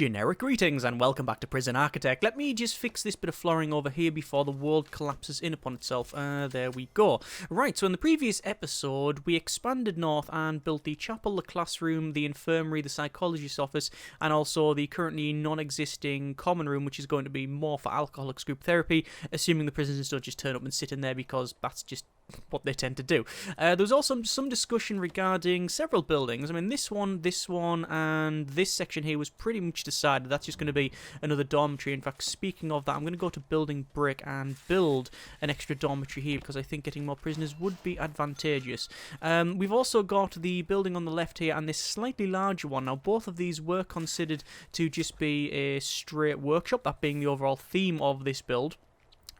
Generic greetings and welcome back to Prison Architect. Let me just fix this bit of flooring over here before the world collapses in upon itself. There we go. Right, so in the previous episode, we expanded north and built the chapel, the classroom, the infirmary, the psychologist's office, and also the currently non-existing common room, which is going to be more for alcoholics group therapy, assuming the prisoners don't just turn up and sit in there because that's just what they tend to do. There was also some discussion regarding several buildings. I mean, this one, and this section here was pretty much decided. That's just going to be another dormitory. In fact, speaking of that, I'm going to go to building brick and build an extra dormitory here because I think getting more prisoners would be advantageous. We've also got the building on the left here and this slightly larger one. Now, both of these were considered to just be a straight workshop, that being the overall theme of this build.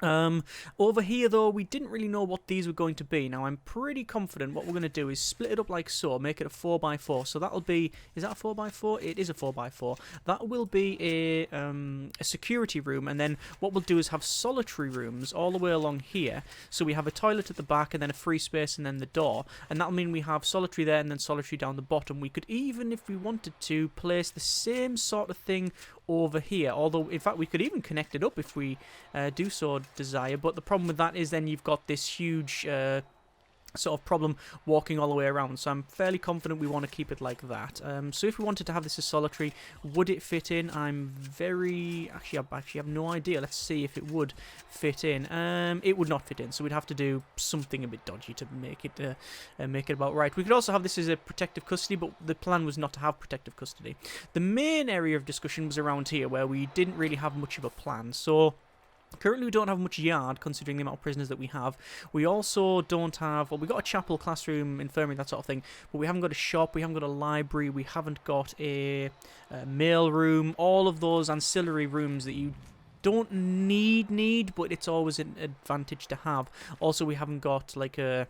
Over here though, we didn't really know what these were going to be. Now I'm pretty confident what we're going to do is split it up like so, make it a 4x4. So that'll be, is that a 4x4? It is a 4x4. That will be a security room, and then what we'll do is have solitary rooms all the way along here. So we have a toilet at the back and then a free space and then the door, and that'll mean we have solitary there and then solitary down the bottom. We could even, if we wanted to, place the same sort of thing over here, although in fact we could even connect it up if we do so desire, but the problem with that is then you've got this huge sort of problem walking all the way around, so I'm fairly confident we want to keep it like that. So if we wanted to have this as solitary, would it fit in? I'm very... I actually have no idea. Let's see if it would fit in. It would not fit in, so we'd have to do something a bit dodgy to make it about right. We could also have this as a protective custody, but the plan was not to have protective custody. The main area of discussion was around here, where we didn't really have much of a plan, so... Currently we don't have much yard, considering the amount of prisoners that we have. We also don't have... Well, we've got a chapel, classroom, infirmary, that sort of thing. But we haven't got a shop, we haven't got a library, we haven't got a mail room. All of those ancillary rooms that you don't need, but it's always an advantage to have. Also, we haven't got, like, a...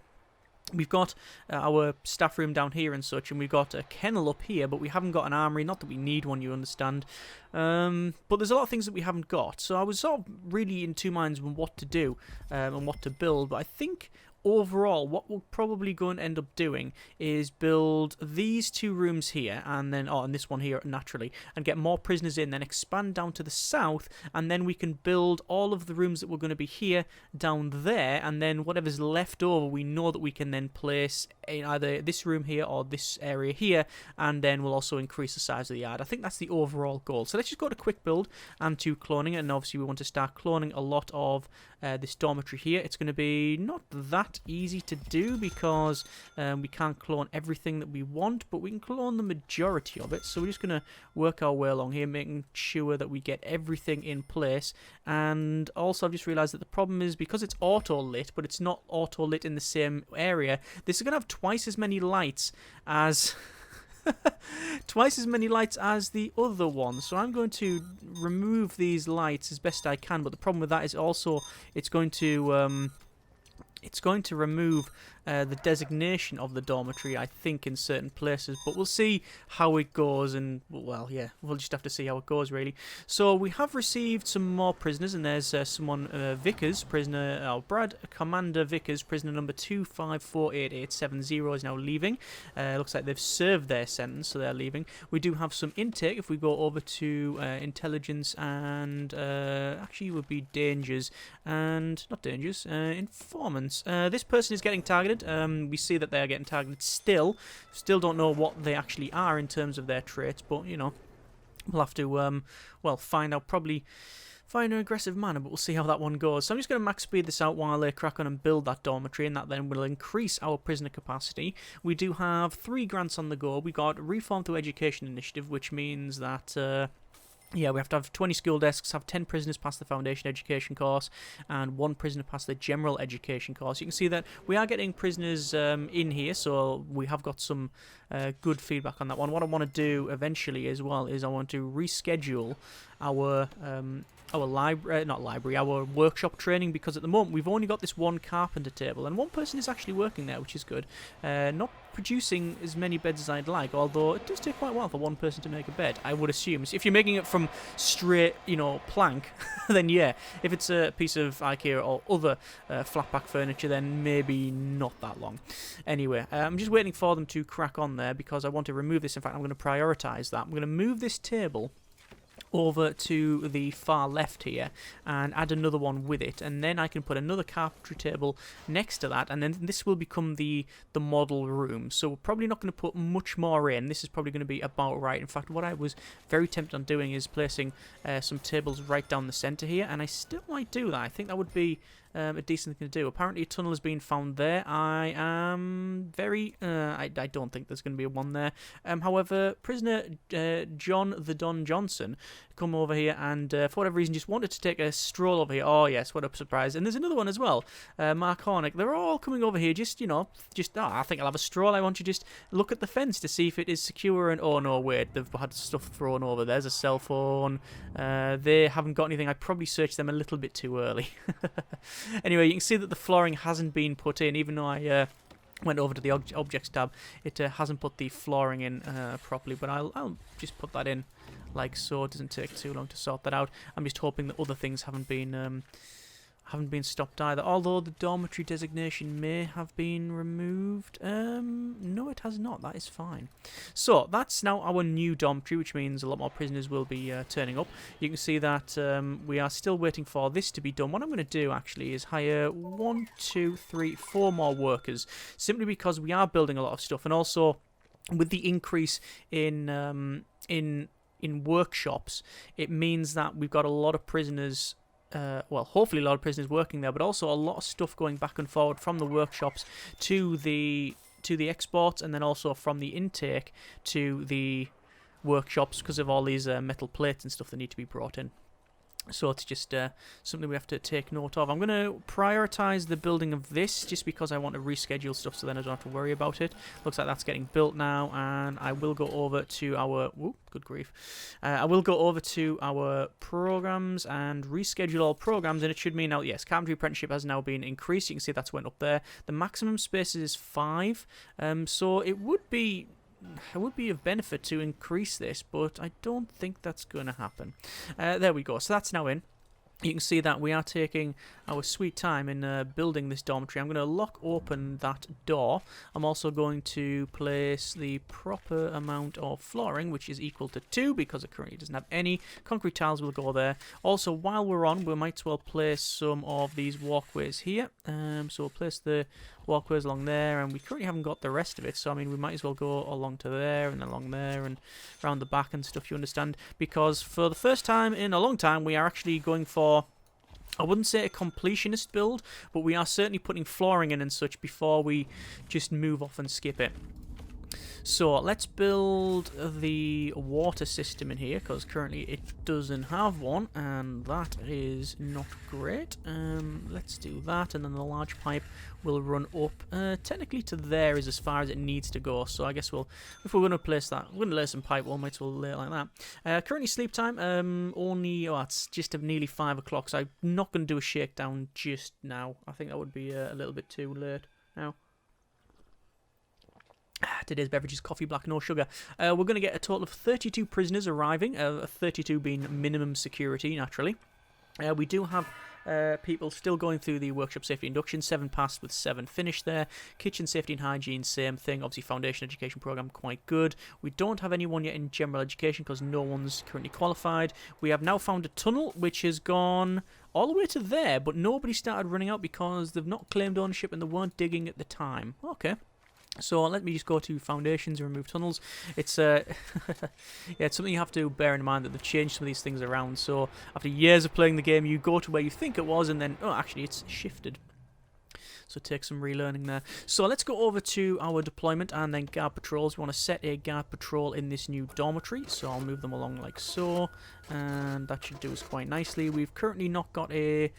We've got our staff room down here and such, and we've got a kennel up here, but we haven't got an armory. Not that we need one, you understand. But there's a lot of things that we haven't got. So I was sort of really in two minds on what to do and what to build. But I think overall, what we're probably going to end up doing is build these two rooms here, and then, and this one here, naturally, and get more prisoners in, then expand down to the south, and then we can build all of the rooms that were going to be here down there, and then whatever's left over, we know that we can then place in either this room here or this area here, and then we'll also increase the size of the yard. I think that's the overall goal. So let's just go to quick build and to cloning, and obviously we want to start cloning a lot of this dormitory here. It's going to be not that easy to do because we can't clone everything that we want, but we can clone the majority of it. So we're just going to work our way along here, making sure that we get everything in place. And also I've just realized that the problem is because it's auto lit, but it's not auto lit in the same area, this is going to have twice as many lights as twice as many lights as the other one. So I'm going to remove these lights as best I can, but the problem with that is also it's going to remove the designation of the dormitory, I think, in certain places. But we'll see how it goes, and, well, yeah, we'll just have to see how it goes, really. So we have received some more prisoners, and there's someone, Vickers, prisoner, Brad Commander Vickers, prisoner number 2548870 is now leaving. Looks like they've served their sentence, so they're leaving. We do have some intake. If we go over to intelligence and, actually it would be dangers, and, not dangers, informants. This person is getting targeted. We see that they are getting targeted still. Still don't know what they actually are in terms of their traits, but, you know, we'll have to, well, find out, probably find an aggressive manner, but we'll see how that one goes. So I'm just going to max speed this out while I crack on and build that dormitory, and that then will increase our prisoner capacity. We do have 3 grants on the go. We got Reform Through Education Initiative, which means that... yeah, we have to have 20 school desks, have 10 prisoners pass the foundation education course, and 1 prisoner pass the general education course. You can see that we are getting prisoners in here, so we have got some good feedback on that one. What I want to do eventually as well is I want to reschedule our our workshop training, because at the moment we've only got this one carpenter table, and one person is actually working there, which is good. Not producing as many beds as I'd like, although it does take quite a while for one person to make a bed, I would assume. So if you're making it from straight, you know, plank, then yeah. If it's a piece of IKEA or other flatpack furniture, then maybe not that long. Anyway, I'm just waiting for them to crack on there, because I want to remove this. In fact, I'm going to prioritise that. I'm going to move this table over to the far left here and add another one with it, and then I can put another carpentry table next to that, and then this will become the model room. So we're probably not going to put much more in. This is probably going to be about right. In fact, what I was very tempted on doing is placing some tables right down the center here, and I still might do that. I think that would be a decent thing to do. Apparently a tunnel has been found there. I am very I don't think there's going to be one there. However, prisoner John the Don Johnson come over here and for whatever reason just wanted to take a stroll over here. Oh yes, what a surprise. And there's another one as well, Mark Hornick. They're all coming over here just, you know, I think I'll have a stroll. I want you to just look at the fence to see if it is secure, and oh no, wait, they've had stuff thrown over. There's a cell phone. They haven't got anything. I probably searched them a little bit too early. Anyway, you can see that the flooring hasn't been put in, even though I went over to the objects tab. It hasn't put the flooring in properly, but I'll just put that in like so. It doesn't take too long to sort that out. I'm just hoping that other things haven't been stopped either, although the dormitory designation may have been removed. No, it has not. That is fine. So that's now our new dormitory, which means a lot more prisoners will be turning up. You can see that we are still waiting for this to be done. What I'm going to do actually is hire 1, 2, 3, 4 more workers, simply because we are building a lot of stuff, and also with the increase in workshops, it means that we've got a lot of prisoners. Well, hopefully a lot of prisoners working there, but also a lot of stuff going back and forward from the workshops to the exports, and then also from the intake to the workshops because of all these metal plates and stuff that need to be brought in. So it's just something we have to take note of. I'm going to prioritise the building of this just because I want to reschedule stuff so then I don't have to worry about it. Looks like that's getting built now, and I will go over to our... Whoop, good grief. I will go over to our programs and reschedule all programs, and it should mean now, yes, carpentry apprenticeship has now been increased. You can see that's went up there. The maximum space is 5, so it would be of benefit to increase this, but I don't think that's going to happen. There we go. So that's now in. You can see that we are taking our sweet time in building this dormitory. I'm going to lock open that door. I'm also going to place the proper amount of flooring, which is equal to 2 because it currently doesn't have any. Concrete tiles will go there. Also, while we're on, we might as well place some of these walkways here. So we'll place the walkways along there, and we currently haven't got the rest of it, so I mean we might as well go along to there and along there and around the back and stuff, you understand, because for the first time in a long time we are actually going for, I wouldn't say a completionist build, but we are certainly putting flooring in and such before we just move off and skip it. So let's build the water system in here, because currently it doesn't have one, and that is not great. Let's do that, and then the large pipe will run up. Technically to there is as far as it needs to go, so I guess if we're going to place that, we're going to lay some pipe, we might as well lay it like that. Currently sleep time, it's just nearly 5 o'clock, so I'm not going to do a shakedown just now. I think that would be a little bit too late now. Today's beverage is coffee black, no sugar. We're going to get a total of 32 prisoners arriving, 32 being minimum security, naturally. We do have people still going through the workshop safety induction, 7 passed with 7 finished there. Kitchen safety and hygiene, same thing. Obviously, foundation education program, quite good. We don't have anyone yet in general education because no one's currently qualified. We have now found a tunnel which has gone all the way to there, but nobody started running out because they've not claimed ownership and they weren't digging at the time. Okay. So let me just go to foundations and remove tunnels. It's yeah, it's something you have to bear in mind that they've changed some of these things around. So after years of playing the game, you go to where you think it was, and then actually it's shifted. So take some relearning there. So let's go over to our deployment and then guard patrols. We want to set a guard patrol in this new dormitory. So I'll move them along like so, and that should do us quite nicely. We've currently not got a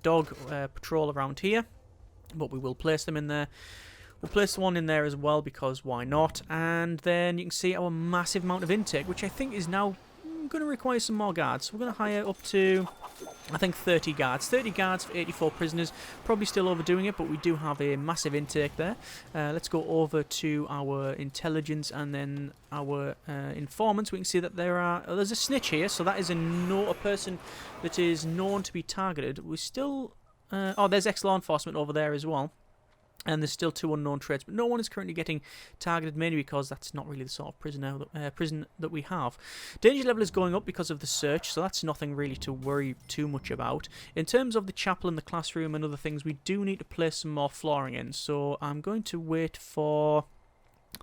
dog patrol around here, but we will place them in there. We'll place one in there as well because why not? And then you can see our massive amount of intake, which I think is now going to require some more guards. We're going to hire up to, I think, 30 guards. 30 guards for 84 prisoners. Probably still overdoing it, but we do have a massive intake there. Let's go over to our intelligence and then our informants. We can see that there's a snitch here, so that is a person that is known to be targeted. We're still... there's ex-law enforcement over there as well. And there's still 2 unknown trades, but no one is currently getting targeted, mainly because that's not really the sort of prison that we have. Danger level is going up because of the search, so that's nothing really to worry too much about. In terms of the chapel and the classroom and other things, we do need to place some more flooring in, so I'm going to wait for...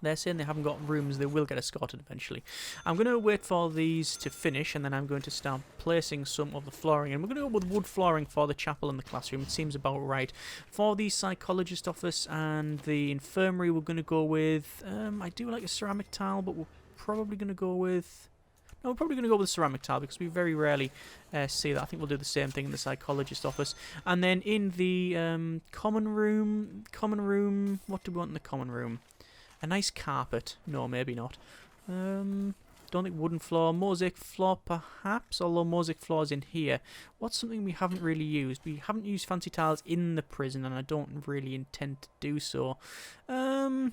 They're saying they haven't got rooms, they will get escorted eventually. I'm going to wait for these to finish, and then I'm going to start placing some of the flooring. And we're going to go with wood flooring for the chapel and the classroom. It seems about right. For the psychologist office and the infirmary, we're going to go with... I do like a ceramic tile, but we're probably going to go with... No, we're probably going to go with ceramic tile because we very rarely see that. I think we'll do the same thing in the psychologist office. And then in the common room... What do we want in the common room? A nice carpet. No, maybe not. Don't think wooden floor. Mosaic floor, perhaps, although mosaic floor is in here. What's something we haven't really used? We haven't used fancy tiles in the prison, and I don't really intend to do so. I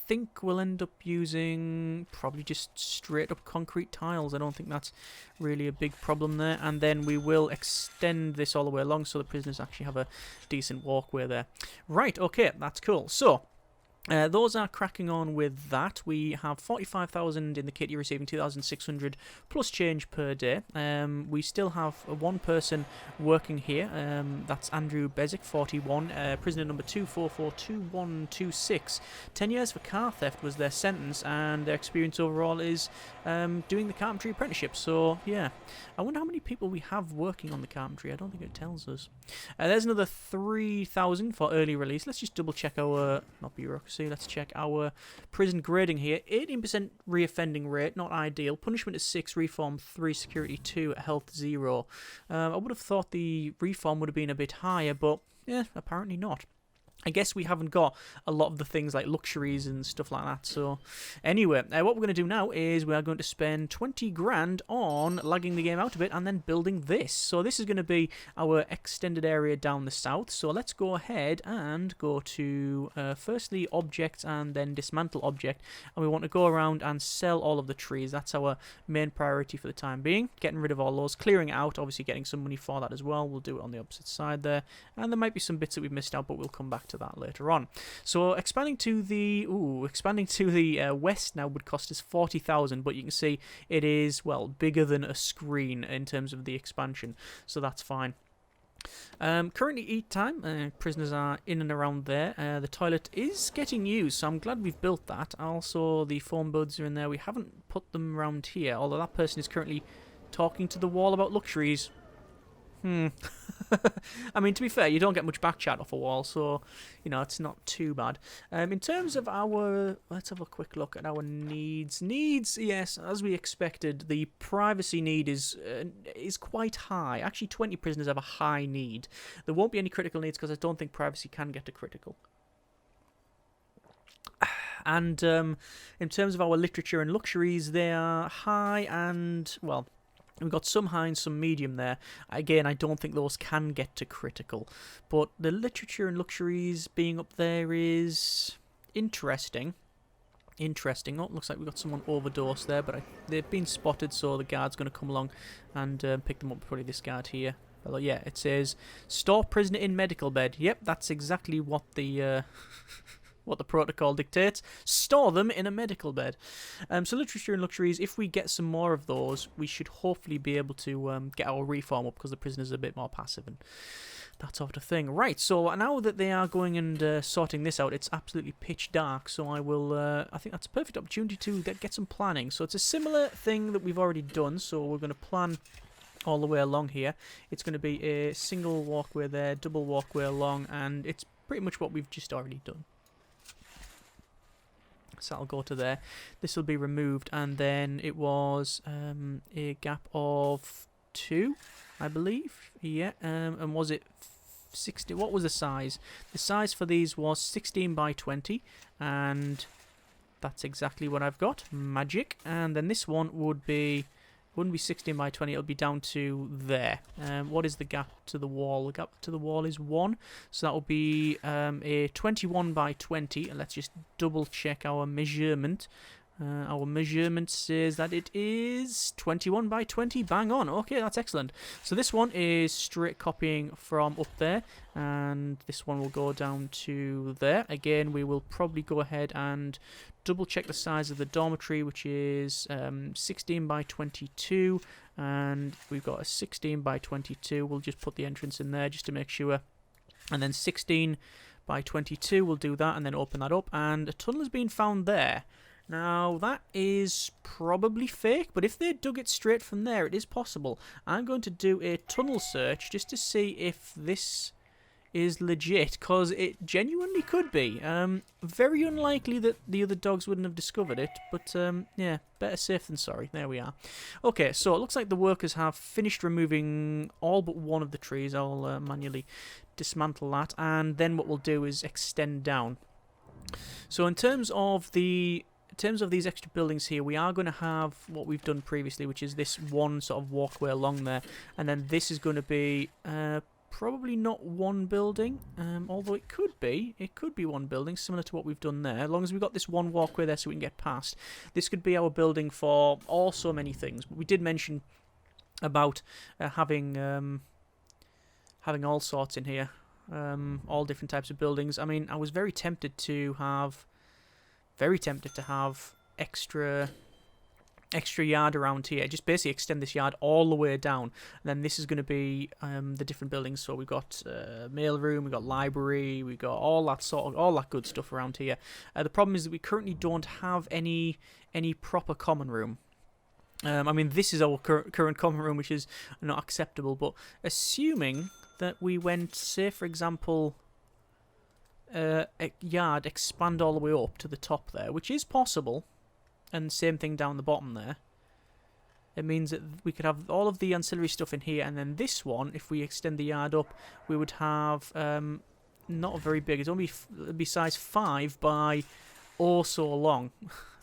think we'll end up using probably just straight up concrete tiles. I don't think that's really a big problem there. And then we will extend this all the way along so the prisoners actually have a decent walkway there. Right, okay, that's cool. So... those are cracking on with that. We have 45,000 in the kit. You're receiving 2,600 plus change per day. We still have one person working here. That's Andrew Bezic, 41. Prisoner number 2442126. 10 years for car theft was their sentence, and their experience overall is doing the carpentry apprenticeship. So, yeah. I wonder how many people we have working on the carpentry. I don't think it tells us. There's another 3,000 for early release. Let's just double check our... not bureaucracy. Let's check our prison grading here. 18% reoffending rate, not ideal. Punishment is 6, reform 3, security 2, health 0. I would have thought the reform would have been a bit higher, but yeah, apparently not. I guess we haven't got a lot of the things like luxuries and stuff like that. So anyway, what we're going to do now is we are going to spend 20 grand on lagging the game out a bit and then building this. So this is going to be our extended area down the south. So let's go ahead and go to firstly objects and then dismantle object. And we want to go around and sell all of the trees. That's our main priority for the time being. Getting rid of all those, clearing it out, obviously getting some money for that as well. We'll do it on the opposite side there. And there might be some bits that we've missed out, but we'll come back to that later on. So expanding to the west now would cost us 40,000, but you can see it is, well, bigger than a screen in terms of the expansion, so that's fine. Currently eat time. Prisoners are in and around there. The toilet is getting used, so I'm glad we've built that. Also, the phone booths are in there. We haven't put them around here, although that person is currently talking to the wall about luxuries. I mean, to be fair, you don't get much back chat off a wall, so, you know, it's not too bad. In terms of our... let's have a quick look at our needs. Needs, yes, as we expected, the privacy need is quite high. Actually, 20 prisoners have a high need. There won't be any critical needs because I don't think privacy can get to critical. And in terms of our literature and luxuries, they are high and, well... we've got some high and some medium there. Again, I don't think those can get to critical. But the literature and luxuries being up there is interesting. Interesting. Oh, looks like we've got someone overdosed there, but they've been spotted, so the guard's going to come along and pick them up. Probably this guard here. Well, yeah, it says, store prisoner in medical bed. Yep, that's exactly what the... what the protocol dictates. Store them in a medical bed. So literature and luxuries, if we get some more of those, we should hopefully be able to get our reform up because the prisoners are a bit more passive and that sort of thing. Right, so now that they are going and sorting this out, it's absolutely pitch dark, so I think that's a perfect opportunity to get some planning. So it's a similar thing that we've already done, so we're going to plan all the way along here. It's going to be a single walkway there, double walkway along, and it's pretty much what we've just already done. So that'll go to there. This will be removed, and then it was a gap of 2, I believe. Yeah, and was it 60? What was the size? The size for these was 16 by 20, and that's exactly what I've got. Magic. And then this one wouldn't be 16 by 20, it'll be down to there. What is the gap to the wall? The gap to the wall is 1, so that will be a 21 by 20, and let's just double check our measurement. Our measurement says that it is 21 by 20, bang on. Okay, that's excellent. So this one is straight copying from up there, and this one will go down to there. Again, we will probably go ahead and double check the size of the dormitory, which is 16 by 22, and we've got a 16 by 22. We'll just put the entrance in there just to make sure, and then 16 by 22, we'll do that, and then open that up, and a tunnel has been found there. Now, that is probably fake, but if they dug it straight from there, it is possible. I'm going to do a tunnel search just to see if this is legit, because it genuinely could be. Very unlikely that the other dogs wouldn't have discovered it, but yeah, better safe than sorry. There we are. Okay, so it looks like the workers have finished removing all but one of the trees. I'll manually dismantle that, and then what we'll do is extend down. So in terms of these extra buildings here, we are going to have what we've done previously, which is this one sort of walkway along there, and then this is going to be probably not one building, although it could be one building similar to what we've done there, as long as we've got this one walkway there so we can get past. This could be our building for all so many things, but we did mention about having all sorts in here, all different types of buildings. I mean, I was very tempted to have extra yard around here. Just basically extend this yard all the way down, and then this is going to be the different buildings. So we've got mail room, we've got library, we've got all that good stuff around here. The problem is that we currently don't have any proper common room. I mean, this is our current common room, which is not acceptable, but assuming that we went, say for example, a yard expand all the way up to the top there, which is possible, and same thing down the bottom there, it means that we could have all of the ancillary stuff in here, and then this one, if we extend the yard up, we would have not very big, it'd be size 5 by oh so long,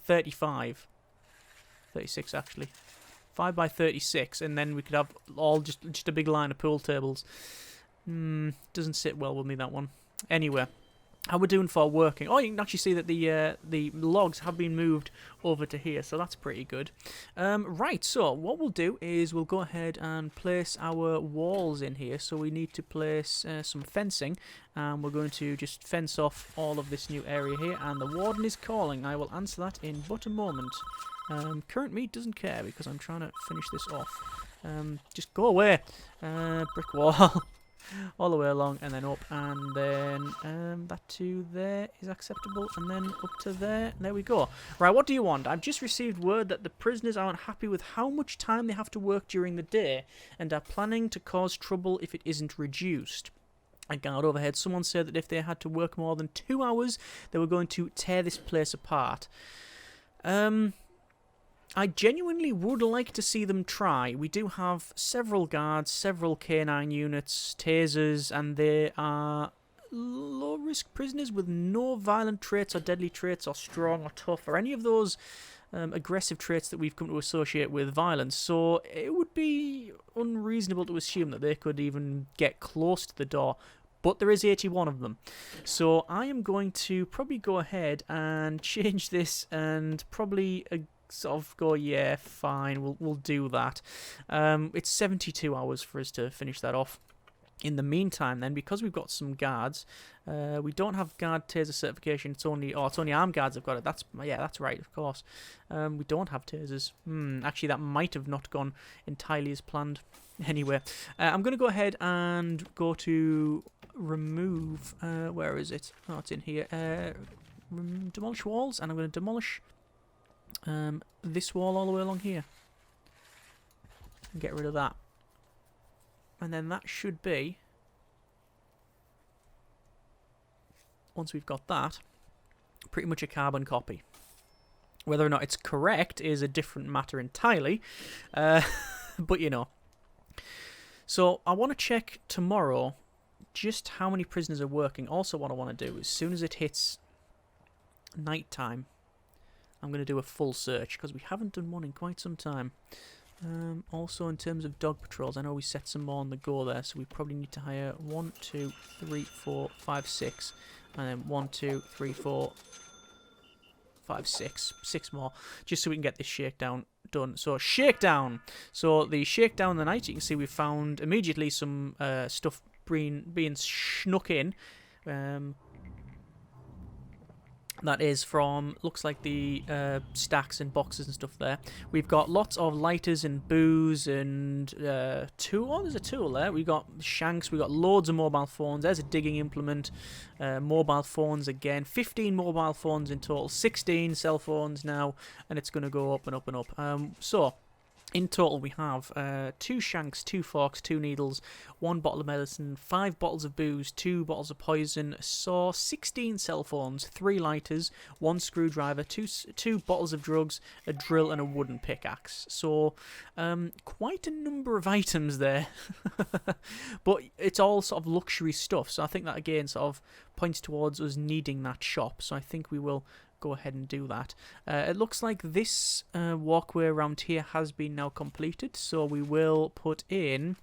36 actually, 5 by 36, and then we could have all just a big line of pool tables. Doesn't sit well with me, that one. Anyway, how we're doing for working. Oh, you can actually see that the logs have been moved over to here, so that's pretty good. Right, so what we'll do is we'll go ahead and place our walls in here. So we need to place some fencing, and we're going to just fence off all of this new area here. And the warden is calling. I will answer that in but a moment. Current me doesn't care because I'm trying to finish this off. Just go away. Brick wall. All the way along and then up, and then that to there is acceptable, and then up to there. There we go. Right, what do you want? I've just received word that the prisoners aren't happy with how much time they have to work during the day and are planning to cause trouble if it isn't reduced. A guard overhead, someone said that if they had to work more than 2 hours, they were going to tear this place apart. I genuinely would like to see them try. We do have several guards, several canine units, tasers, and they are low-risk prisoners with no violent traits or deadly traits or strong or tough or any of those aggressive traits that we've come to associate with violence. So it would be unreasonable to assume that they could even get close to the door. But there is 81 of them. So I am going to probably go ahead and change this and probably sort of go, yeah, fine, we'll do that. It's 72 hours for us to finish that off. In the meantime, then, because we've got some guards, we don't have guard taser certification. It's only armed guards have got it. That's right, of course. We don't have tasers. Actually, that might have not gone entirely as planned. Anyway, I'm going to go ahead and go to remove. Where is it? Oh, it's in here. Demolish walls, and I'm going to demolish this wall all the way along here and get rid of that, and then that should be, once we've got that, pretty much a carbon copy. Whether or not it's correct is a different matter entirely, but you know. So I want to check tomorrow just how many prisoners are working. Also, what I want to do, as soon as it hits night time, I'm going to do a full search, because we haven't done one in quite some time. Also, in terms of dog patrols, I know we set some more on the go there, so we probably need to hire 1, 2, 3, 4, 5, 6, and then 1, 2, 3, 4, 5, 6. 6 more, just so we can get this shakedown done. So, shakedown. So, the shakedown the night, you can see we found immediately some stuff being snuck in. That is from, looks like the stacks and boxes and stuff there. We've got lots of lighters and booze and tool. Oh, there's a tool there. We've got shanks. We've got loads of mobile phones. There's a digging implement. Mobile phones again. 15 mobile phones in total. 16 cell phones now. And it's going to go up and up and up. So, in total, we have 2 shanks, 2 forks, 2 needles, 1 bottle of medicine, 5 bottles of booze, 2 bottles of poison, a saw, 16 cell phones, 3 lighters, 1 screwdriver, 2 bottles of drugs, a drill, and a wooden pickaxe. So, quite a number of items there. But it's all sort of luxury stuff. So I think that, again, sort of points towards us needing that shop. So I think we will go ahead and do that. It looks like this walkway around here has been now completed, so we will put in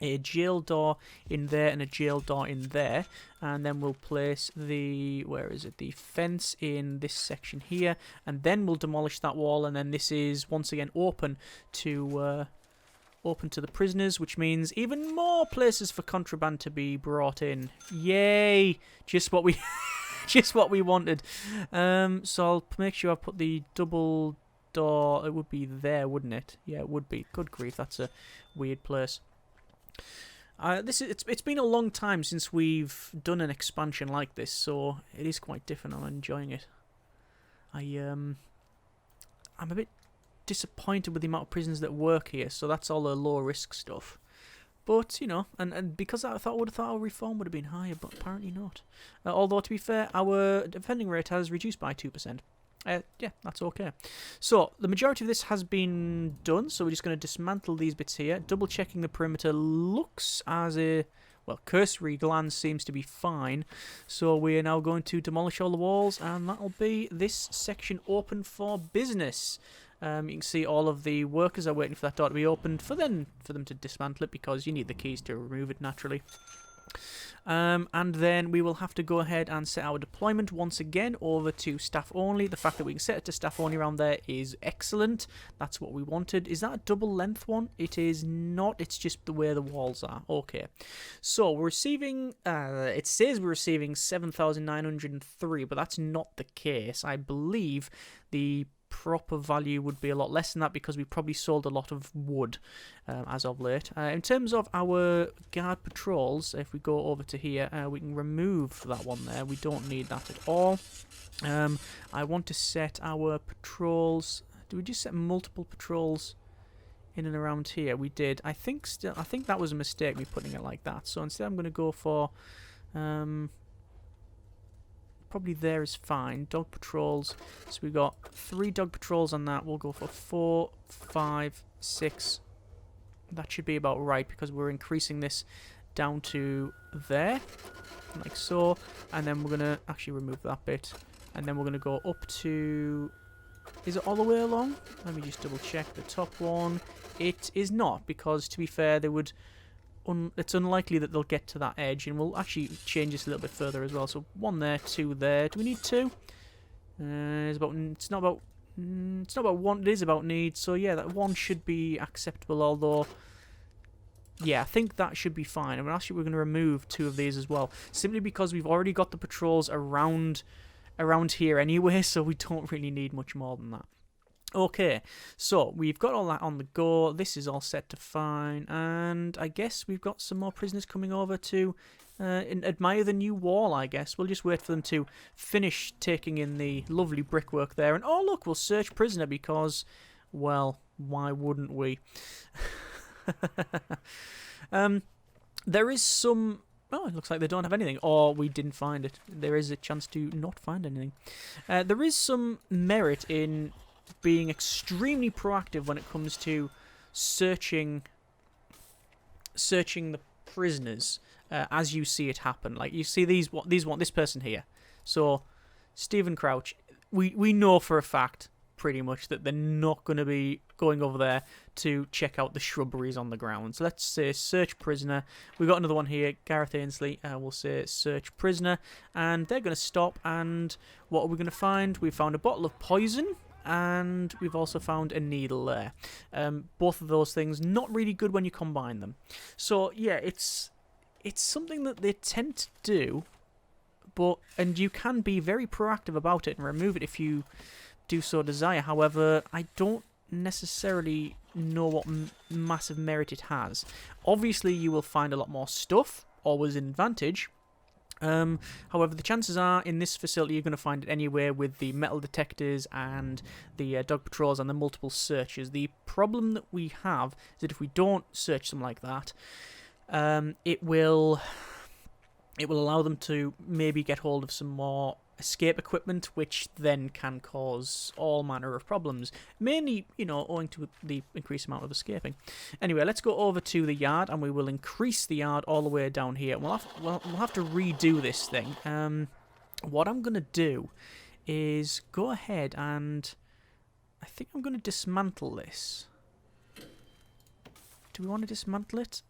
a jail door in there and a jail door in there, and then we'll place the, where is it, the fence in this section here, and then we'll demolish that wall, and then this is once again open to the prisoners, which means even more places for contraband to be brought in. Yay! Just what we just what we wanted. So I'll make sure I put the double door. It would be there, wouldn't it? Yeah, it would be. Good grief, that's a weird place. It's been a long time since we've done an expansion like this, so it is quite different. I'm enjoying it. I'm a bit disappointed with the amount of prisoners that work here, so that's all the low risk stuff. But, you know, and because I would have thought our reform would have been higher, but apparently not. Although, to be fair, our defending rate has reduced by 2%. Yeah, that's okay. So, the majority of this has been done, so we're just going to dismantle these bits here. Double checking the perimeter looks as a, well, cursory glance seems to be fine. So, we are now going to demolish all the walls, and that'll be this section open for business. You can see all of the workers are waiting for that door to be opened for them to dismantle it, because you need the keys to remove it naturally. And then we will have to go ahead and set our deployment once again over to staff only. The fact that we can set it to staff only around there is excellent. That's what we wanted. Is that a double length one? It is not. It's just the way the walls are. Okay. So we're receiving, it says we're receiving 7,903, but that's not the case. I believe the proper value would be a lot less than that, because we probably sold a lot of wood as of late. In terms of our guard patrols, if we go over to here, we can remove that one there. We don't need that at all. I want to set our patrols. Do we just set multiple patrols in and around here? We did. I think that was a mistake, me putting it like that. So instead I'm going to go for probably there is fine. Dog patrols. So we've got 3 dog patrols on that. We'll go for 4, 5, 6. That should be about right, because we're increasing this down to there, like so. And then we're going to actually remove that bit. And then we're going to go up to... Is it all the way along? Let me just double check the top one. It is not, because to be fair, they would... it's unlikely that they'll get to that edge, and we'll actually change this a little bit further as well. So 1 there, 2 there. Do we need 2? It's not about 1. It is about need. So yeah, that 1 should be acceptable. Although, yeah, I think that should be fine. And actually, we're going to remove 2 of these as well, simply because we've already got the patrols around here anyway. So we don't really need much more than that. Okay, so we've got all that on the go. This is all set to fine, and I guess we've got some more prisoners coming over to admire the new wall, I guess. We'll just wait for them to finish taking in the lovely brickwork there. And, oh, look, we'll search prisoner because, well, why wouldn't we? There is some... Oh, it looks like they don't have anything. Or we didn't find it. There is a chance to not find anything. There is some merit in being extremely proactive when it comes to searching the prisoners as you see it happen. Like, you see this person here. So Stephen Crouch, we know for a fact pretty much that they're not going to be going over there to check out the shrubberies on the ground. So let's say search prisoner. We've got another one here, Gareth Ainsley. We'll say search prisoner, and they're going to stop. And what are we going to find? We found a bottle of poison, and we've also found a needle there. Both of those things not really good when you combine them. So yeah, it's something that they tend to do. And you can be very proactive about it and remove it if you do so desire. However, I don't necessarily know what massive merit it has. Obviously, you will find a lot more stuff, always an advantage. However, the chances are in this facility you're going to find it anywhere with the metal detectors and the dog patrols and the multiple searches. The problem that we have is that if we don't search them like that, it will allow them to maybe get hold of some more escape equipment, which then can cause all manner of problems, mainly, owing to the increased amount of escaping. Anyway, let's go over to the yard, and we will increase the yard all the way down here. We'll have to redo this thing. What I'm going to do is go ahead and I think I'm going to dismantle this. Do we want to dismantle it?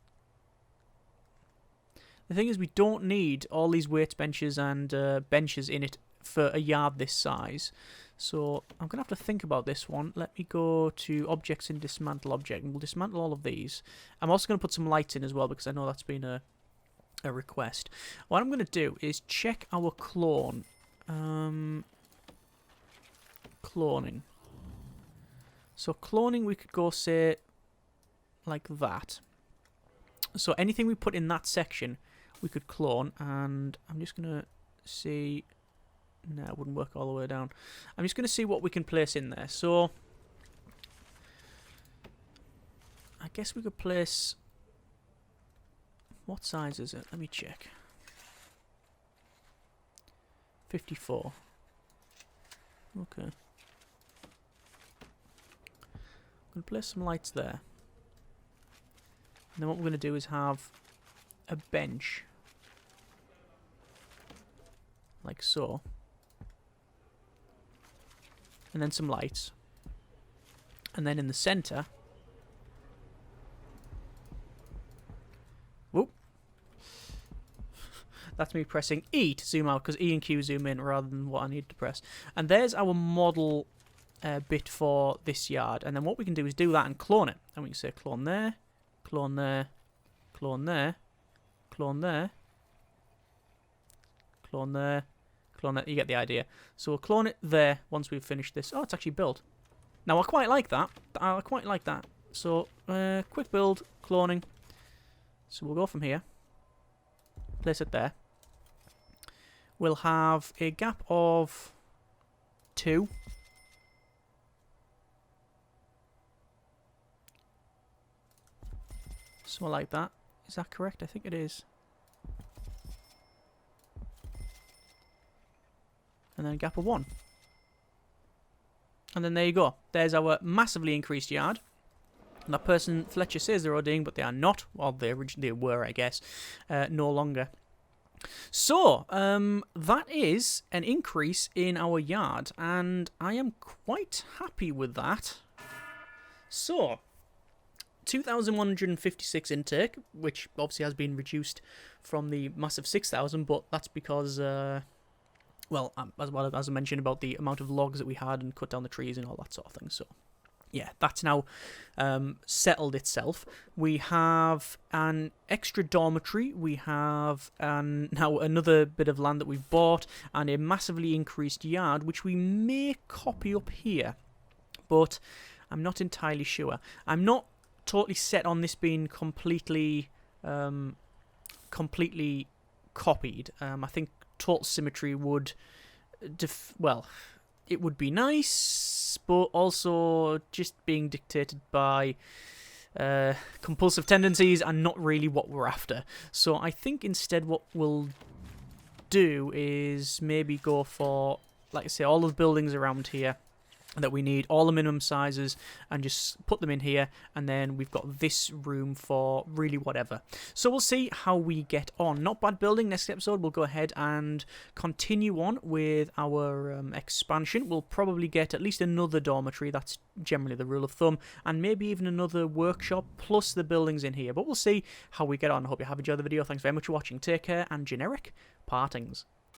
The thing is, we don't need all these weights benches and benches in it for a yard this size. So I'm going to have to think about this one. Let me go to objects and dismantle object, and we'll dismantle all of these. I'm also going to put some lights in as well, because I know that's been a request. What I'm going to do is check our clone. Cloning. So cloning, we could go, say, like that. So anything we put in that section, we could clone, and I'm just going to see... No, it wouldn't work all the way down. I'm just going to see what we can place in there. So, I guess we could place... What size is it? Let me check. 54. Okay. I'm going to place some lights there. And then what we're going to do is have a bench. Like so. And then some lights. And then in the centre... Whoop. That's me pressing E to zoom out, because E and Q zoom in rather than what I need to press. And there's our model bit for this yard. And then what we can do is do that and clone it. And we can say clone there, clone there, clone there, clone there, clone there, clone there. You get the idea. So we'll clone it there once we've finished this. Oh, it's actually built. Now, I quite like that. I quite like that. So, quick build, cloning. So we'll go from here. Place it there. We'll have a gap of 2. Something like that. Is that correct? I think it is. And then a gap of 1. And then there you go. There's our massively increased yard. And that person, Fletcher, says they're ODing, but they are not. Well, they were, I guess. No longer. So, that is an increase in our yard. And I am quite happy with that. So, 2,156 intake, which obviously has been reduced from the massive 6,000, but that's because... as I mentioned about the amount of logs that we had and cut down the trees and all that sort of thing. So, yeah, that's now settled itself. We have an extra dormitory. We have now another bit of land that we've bought and a massively increased yard, which we may copy up here, but I'm not entirely sure. I'm not totally set on this being completely copied. I think total symmetry would, it would be nice, but also just being dictated by compulsive tendencies and not really what we're after. So I think instead what we'll do is maybe go for, like I say, all of the buildings around here that we need, all the minimum sizes, and just put them in here, and then we've got this room for really whatever. So we'll see how we get on. Not bad building. Next episode we'll go ahead and continue on with our expansion. We'll probably get at least another dormitory, that's generally the rule of thumb, and maybe even another workshop plus the buildings in here, but we'll see how we get on. I hope you have enjoyed the video. Thanks very much for watching. Take care, and generic partings.